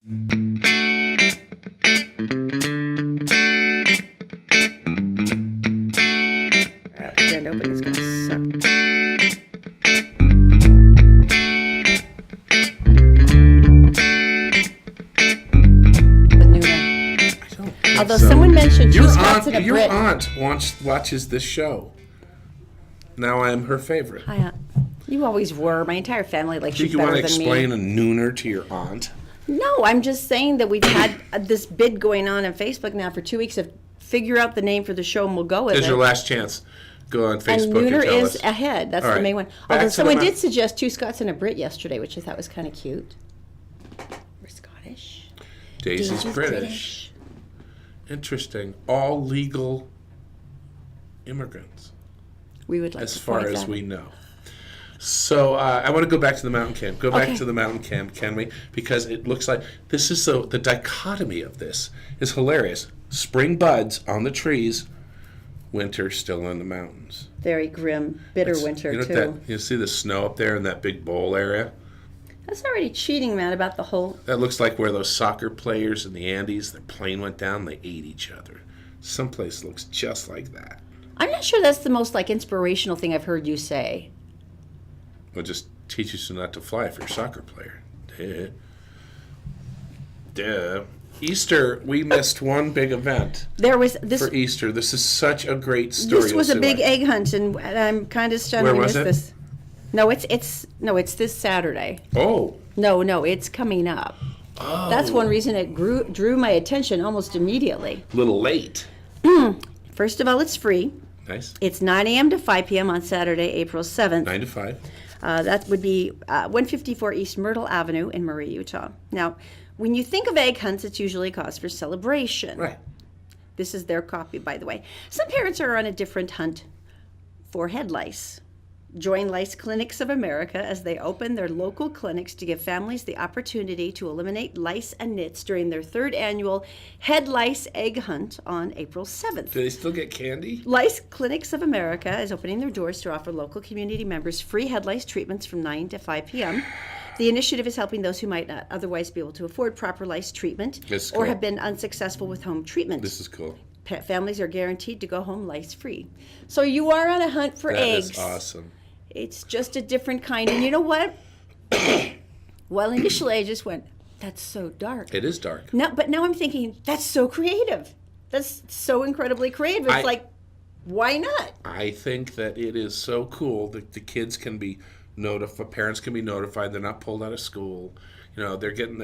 Grand opening is going to suck. Although someone mentioned two Scots and a Your Brit. aunt watches this show. Now I am her favorite. Hi, Aunt. You always were. My entire family likes you Do you better want to than me. explain a nooner to your aunt? No, I'm just saying that we've had this bid going on Facebook now for 2 weeks of figure out the name for the show and we'll go with This is it. your last chance. Go on And Facebook and Nooner tell is us. ahead. That's All the right. main one. Back Although to someone the did suggest two Scots and a Brit yesterday, which I thought was kind of cute. We're Scottish. Daisy's British. Interesting. All legal immigrants, We would like as to far point as that. we know. So I want to go back to the mountain camp. Go back Okay. to the mountain camp, can we? Because it looks like this is the dichotomy of this is hilarious. Spring buds on the trees, winter still in the mountains. Very grim, bitter winter, You know too. you see the snow up there in that big bowl area? That's already cheating, man, about the whole... That looks like where those soccer players in the Andes, their plane went down, they ate each other. Someplace looks just like that. I'm not sure that's the most, inspirational thing I've heard you say. Well, just teach you not to fly if you're a soccer player. Duh. Easter, we missed one big event There was this... for Easter. This is such a great story. This was a You'll big see why. egg hunt, and I'm kind of stunned Where we was missed it? this. No, it's this Saturday. Oh. No, it's coming up. Oh. That's one reason it drew my attention almost immediately. A little late. First of all, it's free. Nice. It's 9 a.m. to 5 p.m. on Saturday, April 7th. 9 to 5. That would be 154 East Myrtle Avenue in Murray, Utah. Now, when you think of egg hunts, it's usually a cause for celebration. Right. This is their copy, by the way. Some parents are on a different hunt for head lice. Join Lice Clinics of America as they open their local clinics to give families the opportunity to eliminate lice and nits during their third annual Head Lice Egg Hunt on April 7th. Do they still get candy? Lice Clinics of America is opening their doors to offer local community members free head lice treatments from 9 to 5 p.m. The initiative is helping those who might not otherwise be able to afford proper lice treatment This is or cool. have been unsuccessful with home treatment. This is cool. Families are guaranteed to go home lice-free. So you are on a hunt for eggs. That is awesome. It's just a different kind. And you know what? Well, initially I just went, that's so dark. It is dark. But now I'm thinking, that's so creative. That's so incredibly creative. It's why not? I think that it is so cool that the kids can be notified, parents can be notified, they're not pulled out of school. You know, they're get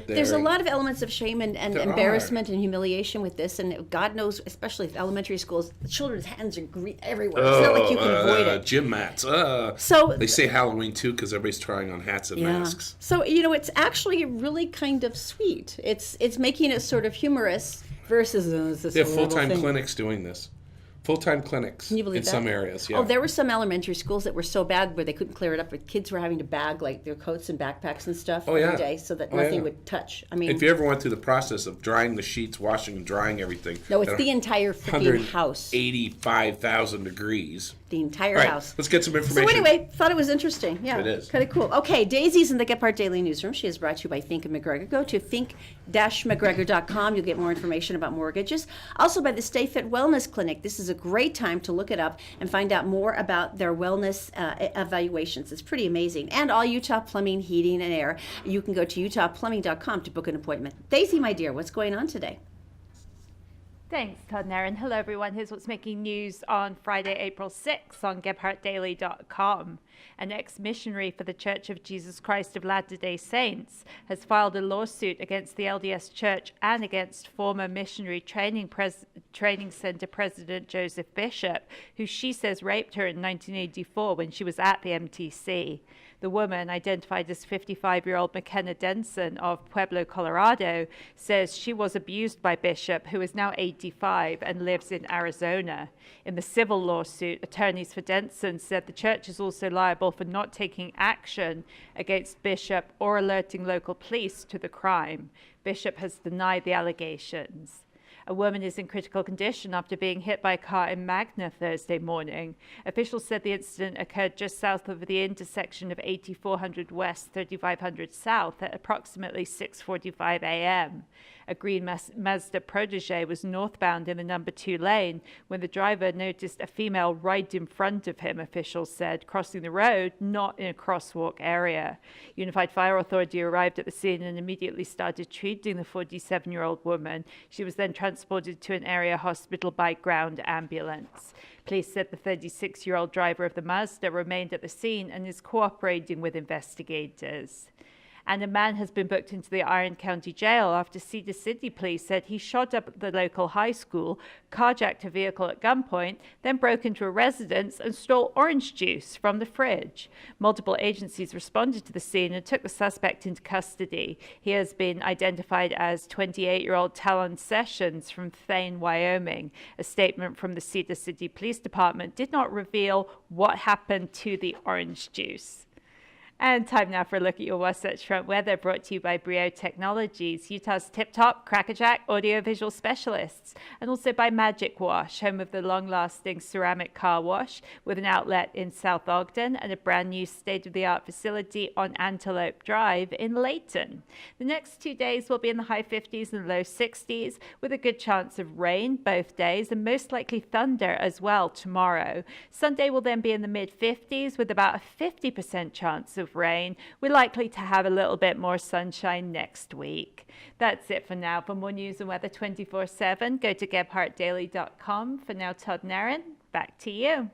there. There's a lot of elements of shame and There embarrassment and humiliation with this, and God knows, especially with elementary schools, the children's hands are everywhere. It's not like you can avoid it. Gym mats. So they say Halloween too because everybody's trying on hats and masks. So it's actually really kind of sweet. It's making it sort of humorous versus this They have horrible full-time thing. clinics doing this. Full-time clinics Can you believe in that? some areas. Yeah. Oh, there were some elementary schools that were so bad where they couldn't clear it up, but kids were having to bag their coats and backpacks and stuff every day so that nothing would touch. I mean, if you ever went through the process of drying the sheets, washing and drying everything. no, it's the entire freaking house. 85,000 degrees. The entire All right, house. let's get some information. So anyway, thought it was interesting. Yeah, It is. Kind of cool. Okay, Daisy's in the Gephardt Daily Newsroom. She is brought to you by Fink & McGregor. Go to fink-mcgregor.com. You'll get more information about mortgages. Also by the Stay Fit Wellness Clinic. This is a great time to look it up and find out more about their wellness evaluations. It's pretty amazing. And all Utah Plumbing, Heating, and Air. You can go to utahplumbing.com to book an appointment. Daisy, my dear, what's going on today? Thanks, Todd and Erin. Hello, everyone. Here's what's making news on Friday, April 6th on GephartDaily.com. An ex-missionary for the Church of Jesus Christ of Latter-day Saints has filed a lawsuit against the LDS Church and against former Missionary Training Center President Joseph Bishop, who she says raped her in 1984 when she was at the MTC. The woman, identified as 55-year-old McKenna Denson of Pueblo, Colorado, says she was abused by Bishop, who is now 85 and lives in Arizona. In the civil lawsuit, attorneys for Denson said the church is also liable for not taking action against Bishop or alerting local police to the crime. Bishop has denied the allegations. A woman is in critical condition after being hit by a car in Magna Thursday morning. Officials said the incident occurred just south of the intersection of 8400 West, 3500 South at approximately 6:45 a.m. A green Mazda Protege was northbound in the number 2 lane when the driver noticed a female right in front of him, officials said, crossing the road, not in a crosswalk area. Unified Fire Authority arrived at the scene and immediately started treating the 47-year-old woman. She was then transported to an area hospital by ground ambulance. Police said the 36-year-old driver of the Mazda remained at the scene and is cooperating with investigators. And a man has been booked into the Erin County Jail after Cedar City police said he shot up at the local high school, carjacked a vehicle at gunpoint, then broke into a residence and stole orange juice from the fridge. Multiple agencies responded to the scene and took the suspect into custody. He has been identified as 28-year-old Talon Sessions from Thane, Wyoming. A statement from the Cedar City Police Department did not reveal what happened to the orange juice. And time now for a look at your Wasatch Front weather, brought to you by Brio Technologies, Utah's tip-top crackerjack audiovisual specialists, and also by Magic Wash, home of the long-lasting ceramic car wash with an outlet in South Ogden and a brand new state-of-the-art facility on Antelope Drive in Layton. The next 2 days will be in the high 50s and low 60s, with a good chance of rain both days and most likely thunder as well tomorrow. Sunday will then be in the mid-50s with about a 50% chance of rain. We're likely to have a little bit more sunshine next week. That's it for now. For more news and weather 24/7, go to gebhardtdaily.com. For now, Todd and Erin, back to you.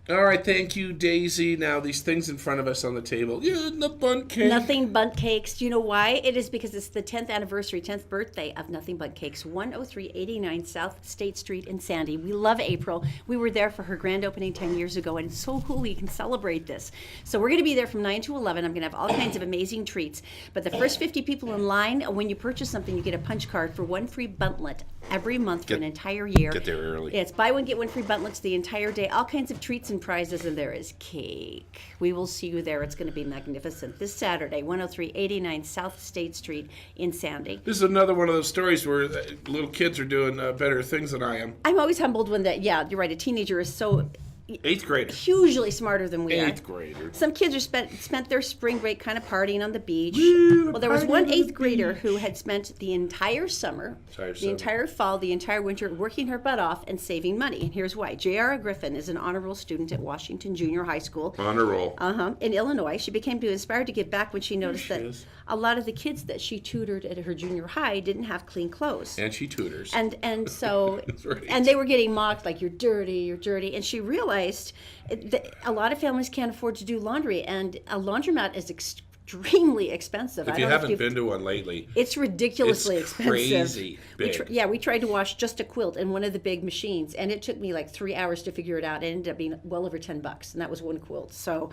All right, thank you, Daisy. Now, these things in front of us on the table. Yeah, the bundt cake. Nothing Bundt Cakes. Do you know why? It is because it's the 10th anniversary, 10th birthday of Nothing Bundt Cakes, 10389 South State Street in Sandy. We love April. We were there for her grand opening 10 years ago, and it's so cool we can celebrate this. So we're going to be there from 9 to 11. I'm going to have all kinds of amazing treats. But the first 50 people in line, when you purchase something, you get a punch card for one free buntlet every month for an entire year. Get there early. It's buy one, get one free buntlets the entire day. All kinds of treats and prizes, and there is cake. We will see you there. It's going to be magnificent. This Saturday, 10389 South State Street in Sandy. This is another one of those stories where little kids are doing better things than I am. I'm always humbled when yeah, you're right, a teenager is so 8th grader. hugely smarter than we are. 8th grader. Some kids are spent their spring break kind of partying on the beach. Woo, Well, there was partying one on the 8th grader who had spent the entire summer, the entire fall, the entire winter working her butt off and saving money. And here's why. J.R. Griffin is an honor roll student at Washington Junior High School. Honor roll. In Illinois. She became inspired to give back when she noticed that is. a lot of the kids that she tutored at her junior high didn't have clean clothes. And she tutors. And so, That's right. and they were getting mocked like, you're dirty. And she realized that a lot of families can't afford to do laundry, and a laundromat is extremely expensive. If you haven't been to one lately, it's ridiculously expensive. Crazy big. We tried to wash just a quilt in one of the big machines, and it took me like 3 hours to figure it out. It ended up being well over $10, and that was one quilt. So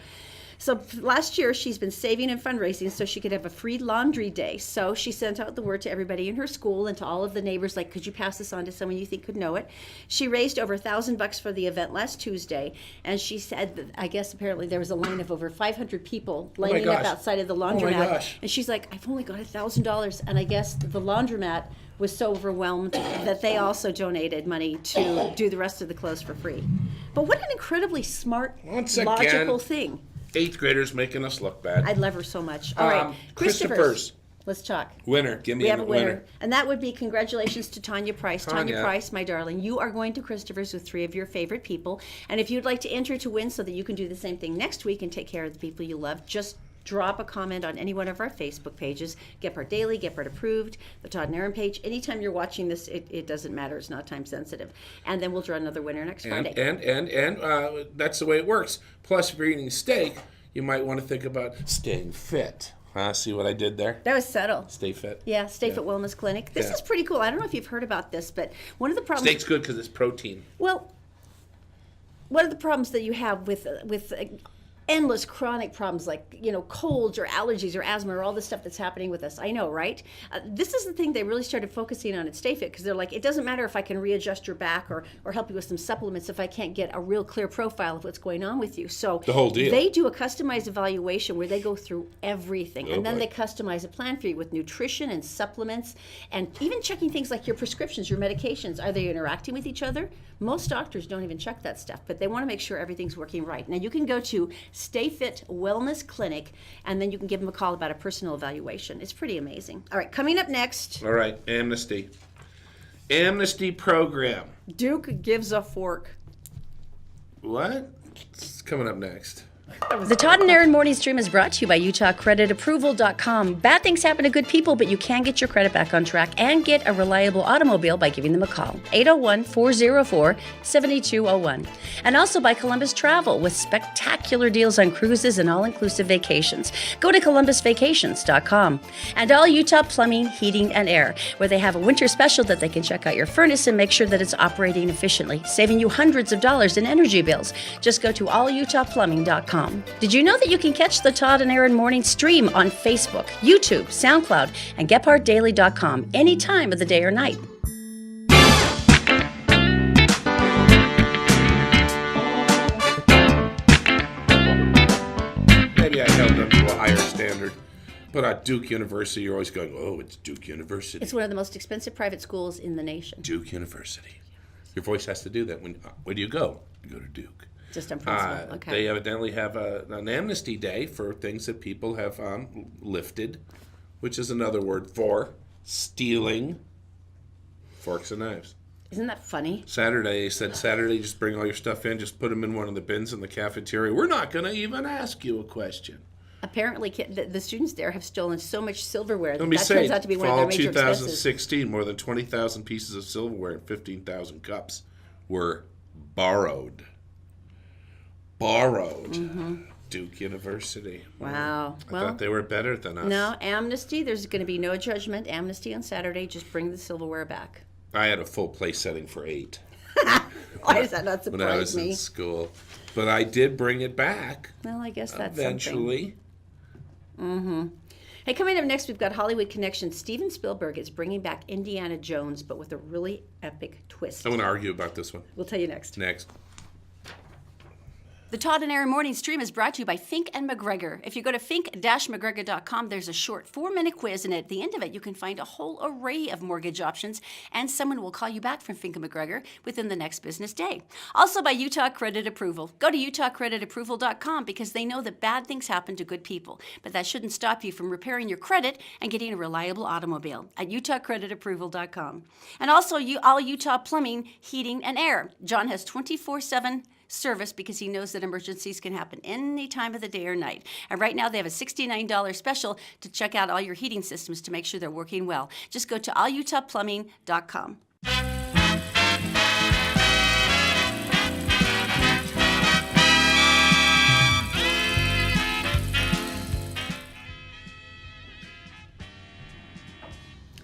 last year, she's been saving and fundraising so she could have a free laundry day. So she sent out the word to everybody in her school and to all of the neighbors, like, could you pass this on to someone you think could know it? She raised over $1,000 for the event last Tuesday, and she said that, I guess apparently there was a line of over 500 people lining up outside of the laundromat. And she's like, I've only got $1,000, and I guess the laundromat was so overwhelmed that they also donated money to do the rest of the clothes for free. But what an incredibly smart, logical thing. 8th graders making us look bad. I love her so much. All right, Christopher's. Let's talk. Winner. Give me We have a winner. winner. And that would be congratulations to Tanya Price. Tanya Price, my darling, you are going to Christopher's with 3 of your favorite people. And if you'd like to enter to win so that you can do the same thing next week and take care of the people you love, just drop a comment on any one of our Facebook pages. Gephardt Daily, Gephardt Approved, the Todd and Erin page. Anytime you're watching this, it doesn't matter. It's not time sensitive. And then we'll draw another winner next Friday. And that's the way it works. Plus, if you're eating steak, you might want to think about staying fit. See what I did there? That was subtle. Stay fit. Yeah, Stay Fit Wellness Clinic. This is pretty cool. I don't know if you've heard about this, but one of the problems... Steak's good because it's protein. Well, one of the problems that you have with endless chronic problems like, colds or allergies or asthma or all this stuff that's happening with us. I know, right? This is the thing they really started focusing on at StayFit, because they're like, it doesn't matter if I can readjust your back or help you with some supplements if I can't get a real clear profile of what's going on with you. So the whole deal. They do a customized evaluation where they go through everything, and then boy. they customize a plan for you with nutrition and supplements, and even checking things like your prescriptions, your medications. Are they interacting with each other? Most doctors don't even check that stuff, but they want to make sure everything's working right. Now, you can go to StayFit Wellness Clinic, and then you can give them a call about a personal evaluation. It's pretty amazing. All right, coming up next. All right, Amnesty program. Duke gives a fork. What? It's coming up next. The Todd and Erin Morning Stream is brought to you by UtahCreditApproval.com. Bad things happen to good people, but you can get your credit back on track and get a reliable automobile by giving them a call. 801-404-7201. And also by Columbus Travel with spectacular deals on cruises and all-inclusive vacations. Go to ColumbusVacations.com. And All Utah Plumbing, Heating, and Air, where they have a winter special that they can check out your furnace and make sure that it's operating efficiently, saving you hundreds of dollars in energy bills. Just go to AllUtahPlumbing.com. Did you know that you can catch the Todd and Erin Morning Stream on Facebook, YouTube, SoundCloud, and GephartDaily.com any time of the day or night? Maybe I held them to a higher standard. But at Duke University, you're always going, oh, it's Duke University. It's one of the most expensive private schools in the nation. Duke University. Your voice has to do that. Where do you go? You go to Duke. Just on principle. Okay. They evidently have an amnesty day for things that people have lifted, which is another word for stealing forks and knives. Isn't that funny? Saturday, just bring all your stuff in, just put them in one of the bins in the cafeteria. We're not going to even ask you a question. Apparently, the students there have stolen so much silverware Let me that say, turns out to be one of fall their major expenses. 2016, more than 20,000 pieces of silverware and 15,000 cups were borrowed. Duke University. Wow. I thought they were better than us. No, amnesty. There's going to be no judgment. Amnesty on Saturday. Just bring the silverware back. I had a full place setting for 8. Why does that not surprise when I was me? in school. But I did bring it back. Well, I guess that's eventually. Hey, coming up next, we've got Hollywood Connection. Steven Spielberg is bringing back Indiana Jones, but with a really epic twist. I want to argue about this one. We'll tell you next. The Todd and Erin Morning Stream is brought to you by Fink and McGregor. If you go to fink-mcgregor.com, there's a short 4-minute quiz, and at the end of it, you can find a whole array of mortgage options, and someone will call you back from Fink and McGregor within the next business day. Also by Utah Credit Approval. Go to UtahCreditApproval.com because they know that bad things happen to good people, but that shouldn't stop you from repairing your credit and getting a reliable automobile at UtahCreditApproval.com. And also All Utah Plumbing, Heating, and Air. John has 24/7 service because he knows that emergencies can happen any time of the day or night. And right now they have a $69 special to check out all your heating systems to make sure they're working well. Just go to allutahplumbing.com.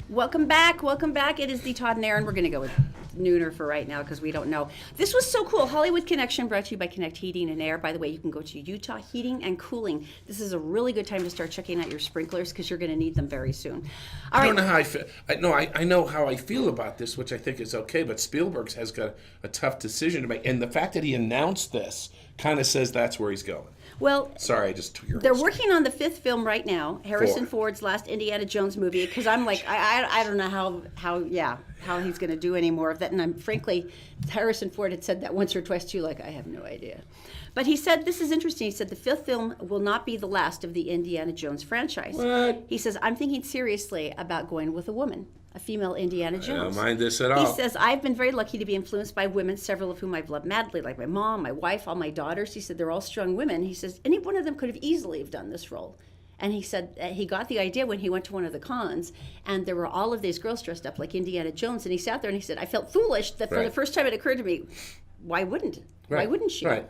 Welcome back. It is the Todd and Erin. We're going to go with nooner for right now because we don't know. This was so cool. Hollywood Connection brought to you by Connect Heating and Air. By the way, you can go to Utah Heating and Cooling. This is a really good time to start checking out your sprinklers because you're going to need them very soon. I don't know how I feel. I know how I feel about this, which I think is okay, but Spielberg has got a tough decision to make. And the fact that he announced this kind of says that's where he's going. Well, sorry, I just took your. They're working on the 5th film right now, Harrison Ford's last Indiana Jones movie. Because I'm like, I don't know how he's going to do any more of that. And I'm frankly, Harrison Ford had said that once or twice too. Like, I have no idea. But he said this is interesting. He said the 5th film will not be the last of the Indiana Jones franchise. What? He says I'm thinking seriously about going with a woman. A female Indiana Jones. I don't mind this at all. He says, I've been very lucky to be influenced by women, several of whom I've loved madly, like my mom, my wife, all my daughters. He said, they're all strong women. He says, any one of them could have easily have done this role. And he said he got the idea when he went to one of the cons, and there were all of these girls dressed up like Indiana Jones. And he sat there and he said, I felt foolish that for the first time it occurred to me, why wouldn't she? Right.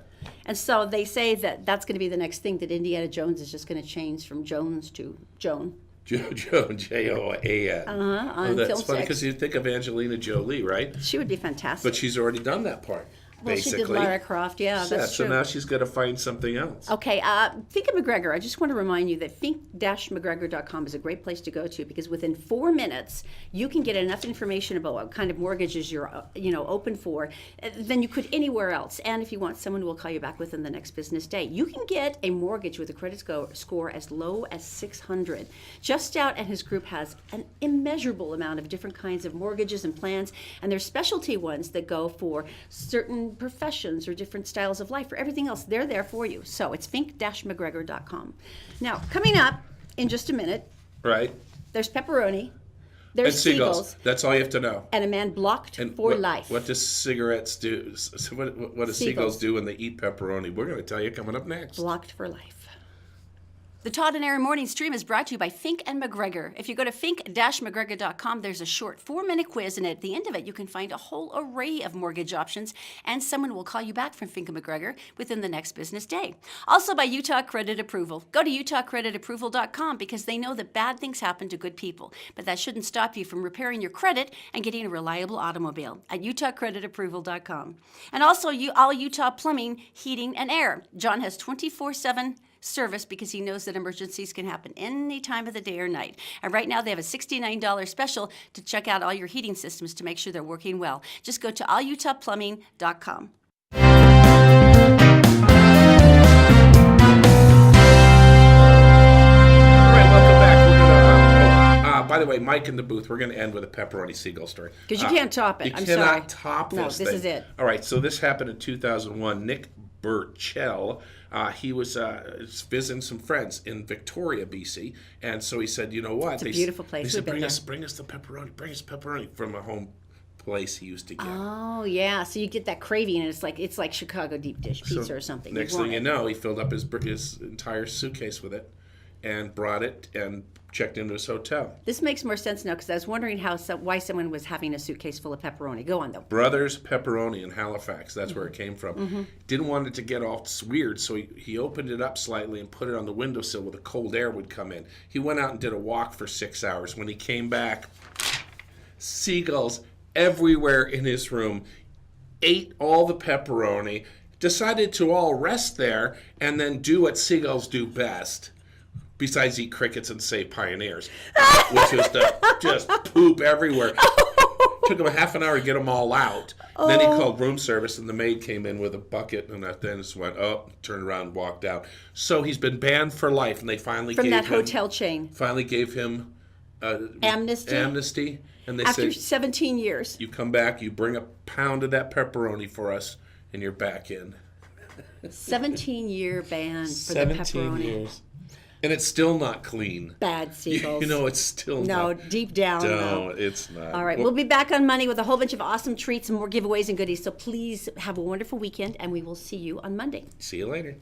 And so they say that that's going to be the next thing, that Indiana Jones is just going to change from Jones to Joan. Joan, Joan. On that's film funny six. because you think of Angelina Jolie, right? She would be fantastic. But she's already done that part. Well, she did basically. Lara Croft. Yeah, that's So true. now she's got to find something else. Okay, Think of McGregor. I just want to remind you that think-mcgregor.com is a great place to go to because within 4 minutes you can get enough information about what kind of mortgages you're open for than you could anywhere else. And if you want, someone will call you back within the next business day. You can get a mortgage with a credit score as low as 600. Just Out and his group has an immeasurable amount of different kinds of mortgages and plans, and there's specialty ones that go for certain professions or different styles of life. For everything else, they're there for you. So it's think-mcgregor.com. Now, coming up in just a minute, Right? there's pepperoni, And there's seagulls. seagulls, That's all you have to know. and a man blocked And for what, life. What does cigarettes do? What do seagulls do when they eat pepperoni? We're going to tell you coming up next. Blocked for life. The Todd and Erin Morning Stream is brought to you by Fink and McGregor. If you go to fink-mcgregor.com, there's a short 4-minute quiz, and at the end of it, you can find a whole array of mortgage options, and someone will call you back from Fink and McGregor within the next business day. Also by Utah Credit Approval. Go to utahcreditapproval.com because they know that bad things happen to good people, but that shouldn't stop you from repairing your credit and getting a reliable automobile at utahcreditapproval.com. And also all Utah Plumbing, Heating, and Air. John has 24/7 service because he knows that emergencies can happen any time of the day or night. And right now they have a $69 special to check out all your heating systems to make sure they're working well. Just go to allutahplumbing.com. All right, welcome back. We're gonna, by the way, Mike in the booth, we're going to end with a pepperoni seagull story. Because you can't top it. You I'm cannot sorry. top No, this this thing. is it. All right, so this happened in 2001. Nick Burchell, he was visiting some friends in Victoria, BC, and so he said, you know what? It's a beautiful place. They said, We've been bring us the pepperoni, bring us pepperoni from a home place he used to get. Oh yeah, so you get that craving, and it's like Chicago deep dish pizza So or something. Next want thing you it. know, he filled up his entire suitcase with it and brought it and checked into his hotel. This makes more sense now because I was wondering why someone was having a suitcase full of pepperoni. Go on though. Brothers Pepperoni in Halifax. That's where it came from. Didn't want it to get all weird, so he opened it up slightly and put it on the windowsill where the cold air would come in. He went out and did a walk for 6 hours. When he came back, seagulls everywhere in his room, ate all the pepperoni, decided to all rest there, and then do what seagulls do best. Besides eat crickets and save pioneers, which was to just poop everywhere. Took him a half an hour to get them all out. Then he called room service, and the maid came in with a bucket, and then just went, turned around and walked out. So he's been banned for life, and they finally From gave that him, hotel chain. finally gave him Amnesty? And they After said, 17 years. you come back, you bring a pound of that pepperoni for us, and you're back in. 17-year ban for the pepperoni. years. And it's still not clean. Bad seagulls. You know, it's still No, not. deep down. No, No. it's not. All right, we'll be back on Monday with a whole bunch of awesome treats and more giveaways and goodies. So please have a wonderful weekend, and we will see you on Monday. See you later.